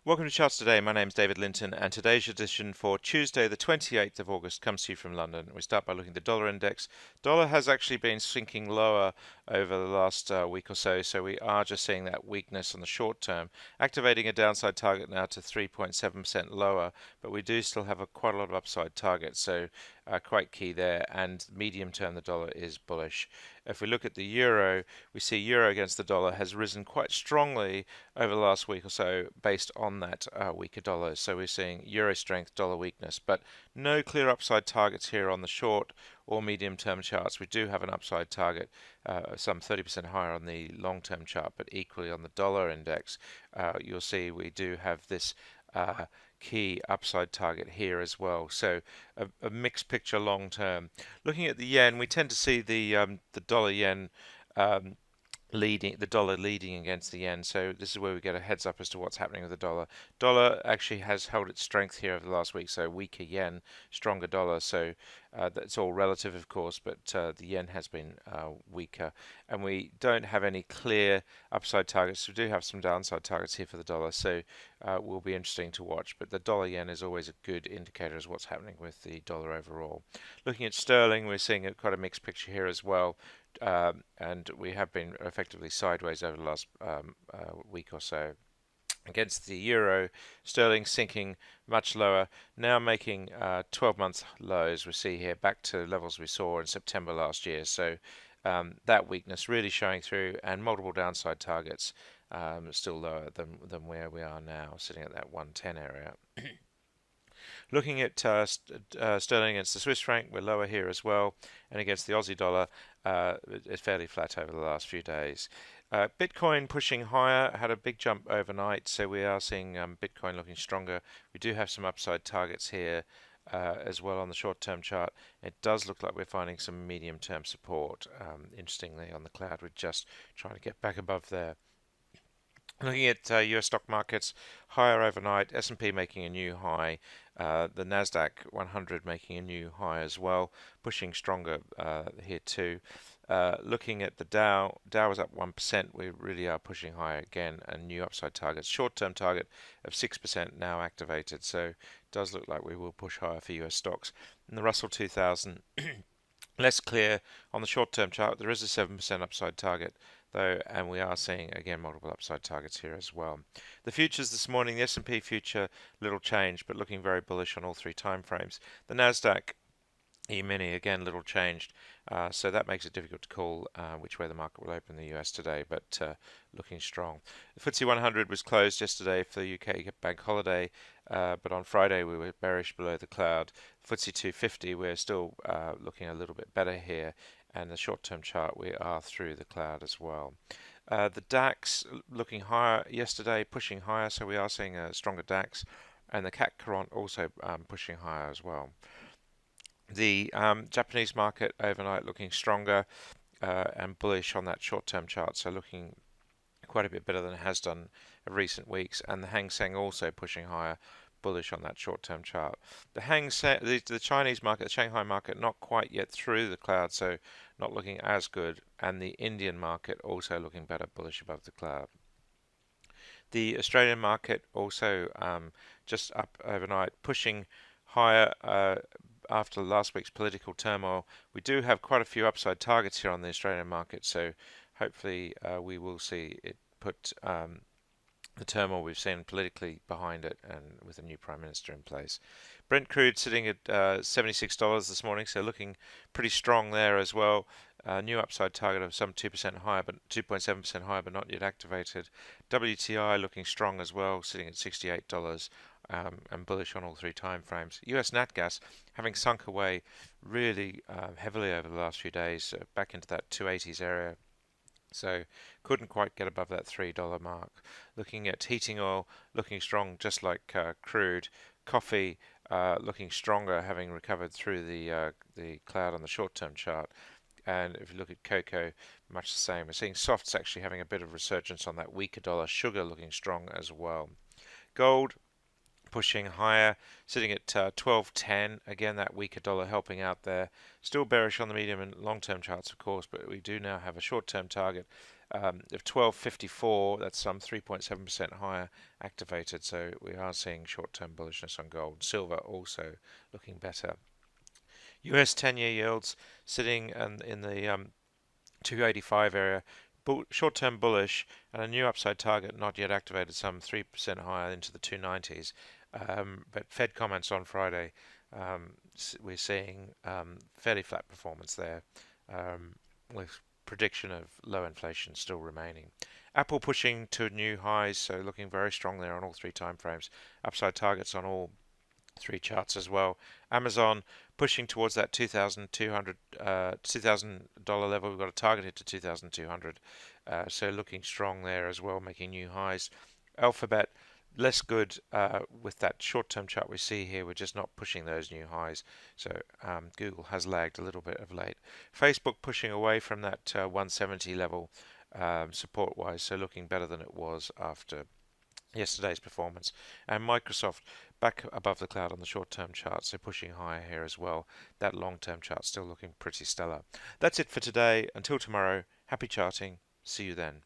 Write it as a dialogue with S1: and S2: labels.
S1: Welcome to Charts Today. My name is David Linton, and today's edition for Tuesday, the 28th of August, comes to you from London. We start by looking at the dollar index. Dollar has actually been sinking lower over the last week or so, so we are just seeing that weakness on the short term, activating a downside target now to 3.7% lower, but we do still have quite a lot of upside targets, so quite key there. And medium term, the dollar is bullish. If we look at the euro, we see euro against the dollar has risen quite strongly over the last week or so based on that weaker dollar. So we're seeing euro strength, dollar weakness, but no clear upside targets here on the short or medium term charts. We do have an upside target, some 30% higher on the long term chart, but equally on the dollar index, you'll see we do have this key upside target here as well. So a mixed picture long term. Looking at the yen, we tend to see the dollar yen um, the dollar leading against the yen. So this is where we get a heads up as to what's happening with the dollar. Dollar actually has held its strength here over the last week, so weaker yen, stronger dollar. So that's all relative, of course, but the yen has been weaker, and we don't have any clear upside targets. We do have some downside targets here for the dollar, so will be interesting to watch. But the dollar yen is always a good indicator of what's happening with the dollar overall. Looking at sterling, we're seeing quite a mixed picture here as well. And we have been effectively sideways over the last week or so. Against the euro, sterling sinking much lower, now making 12-month lows we see here, back to levels we saw in September last year. So that weakness really showing through, and multiple downside targets still lower than where we are now, sitting at that 110 area. Looking at sterling against the Swiss franc, we're lower here as well, and against the Aussie dollar, it's fairly flat over the last few days. Bitcoin pushing higher, had a big jump overnight, so we are seeing Bitcoin looking stronger. We do have some upside targets here as well on the short-term chart. It does look like we're finding some medium-term support. Interestingly, on the cloud, we're just trying to get back above there. Looking at US stock markets, higher overnight, S&P making a new high, the Nasdaq 100 making a new high as well, pushing stronger here too. Looking at the Dow was up 1%. We really are pushing higher again, and new upside targets. Short-term target of 6% now activated, so it does look like we will push higher for US stocks. And the Russell 2000 less clear on the short-term chart. There is a 7% upside target though, and we are seeing again multiple upside targets here as well. The futures this morning, the S&P future, little change, but looking very bullish on all three time frames. The Nasdaq E-mini again little changed, so that makes it difficult to call which way the market will open in the US today, but looking strong. The FTSE 100 was closed yesterday for the UK bank holiday, but on Friday we were bearish below the cloud. FTSE 250, we're still looking a little bit better here, and the short-term chart we are through the cloud as well. The DAX looking higher yesterday, pushing higher, so we are seeing a stronger DAX, and the CAC Quarante also pushing higher as well. The Japanese market overnight looking stronger and bullish on that short-term chart, so looking quite a bit better than it has done in recent weeks, and the Hang Seng also pushing higher, bullish on that short-term chart. The the Chinese market, the Shanghai market, not quite yet through the cloud, so not looking as good, and the Indian market also looking better, bullish above the cloud. The Australian market also just up overnight, pushing higher after last week's political turmoil. We do have quite a few upside targets here on the Australian market, so hopefully we will see it put the turmoil we've seen politically behind it, and with a new Prime Minister in place. Brent crude sitting at $76 this morning, so looking pretty strong there as well. New upside target of some 2% higher, but 2.7% higher, but not yet activated. WTI looking strong as well, sitting at $68 and bullish on all three time frames. US nat gas having sunk away really heavily over the last few days, back into that 280s area. So couldn't quite get above that $3 mark. Looking at heating oil, looking strong, just like crude. Coffee looking stronger, having recovered through the cloud on the short-term chart. And if you look at cocoa, much the same. We're seeing softs actually having a bit of resurgence on that weaker dollar. Sugar looking strong as well. Gold pushing higher, sitting at 12.10. Again, that weaker dollar helping out there. Still bearish on the medium and long-term charts, of course, but we do now have a short-term target of 1254. That's some 3.7% higher activated. So we are seeing short-term bullishness on gold. Silver also looking better. US 10-year yields sitting in the 285 area. Short-term bullish and a new upside target not yet activated, some 3% higher into the 290s. But Fed comments on Friday, we're seeing fairly flat performance there, with prediction of low inflation still remaining. Apple pushing to new highs, so looking very strong there on all three time frames. Upside targets on all three charts as well. Amazon pushing towards that $2,000 level. We've got a target hit to 2,200, so looking strong there as well, making new highs. Alphabet less good with that short-term chart we see here. We're just not pushing those new highs. So Google has lagged a little bit of late. Facebook pushing away from that 170 level support-wise, so looking better than it was after yesterday's performance. And Microsoft back above the cloud on the short-term chart, so pushing higher here as well. That long-term chart still looking pretty stellar. That's it for today. Until tomorrow, happy charting. See you then.